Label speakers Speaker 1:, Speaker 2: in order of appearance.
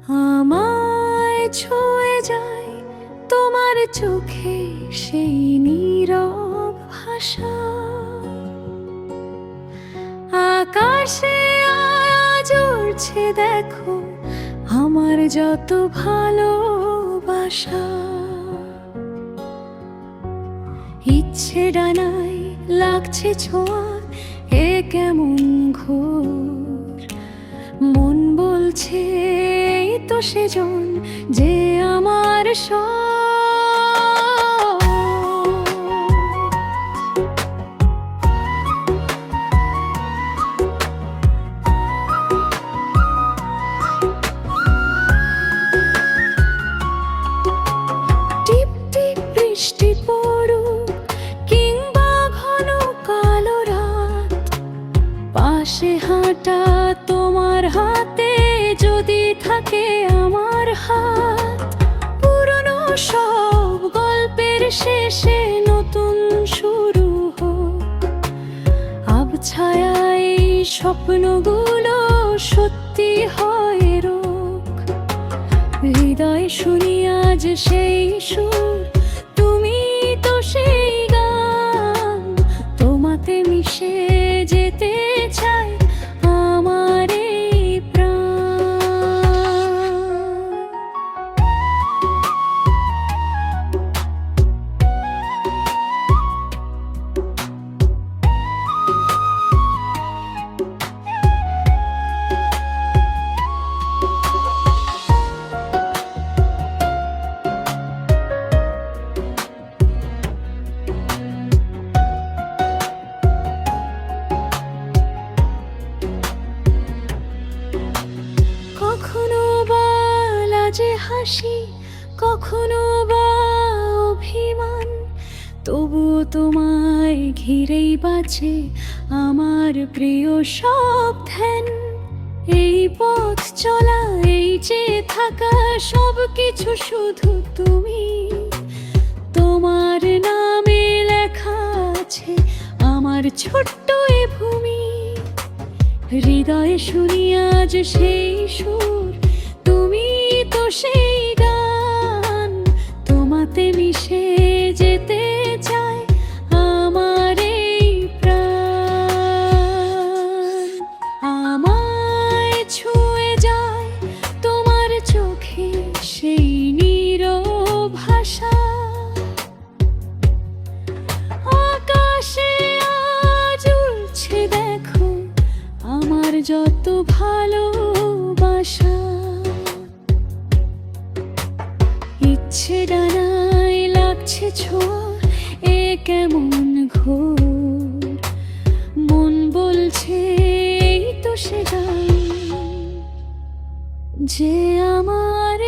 Speaker 1: আমায় ছুঁয়ে যায় তোমার চোখে সেই নীরব ভাষা। আকাশে আজ উড়ছে দেখো আমার যত ভালোবাসা। ইচ্ছে ডানায় লাগছে ছোঁয়া, এ কেমন ঘোর। মন বলছে এই তো সেজন যে আমার টিপ টিপ বৃষ্টি পড়ুক কিংবা ঘন কালো রাত, পাশে হাঁটা তোমার হাতে যদি থাকে আমার হাত। পুরনো সব গল্পের শেষে নতুন শুরু হোক, আবছায়ায় স্বপ্নগুলো সত্যি হয় রোক। হৃদয় শুনি আজ সেই সুর, তুমি তো সেই গান। তোমাতে মিশে যেতে চাই আমার এই প্রাণ। কখনো বা লাজে হাসি, কখনো বা অভিমান, তবুও তোমায় ঘিরেই বাঁচে আমার প্রিয় সব ধ্যান। এই পথ চলা, এই যে থাকা, সব কিছু শুধু তুমি। তোমার নামে লেখা আছে আমার ছোট্ট এ ভূমি। হৃদয়ে শুনি আজ সেই সুর, তুমি তো সেই গান। তোমাতে মিশে যেতে চাই আমার এই প্রাণ। আমায় ছুঁয়ে যায় তোমার চোখে সেই নীরব ভাষা। আকাশে আজ উড়ছে দেখো আমার যত ভালোবাসা। ইচ্ছে ডানায় লাগছে ছোঁয়া, এ কেমন ঘোর। মন বলছে এই তো সে গান যে আমার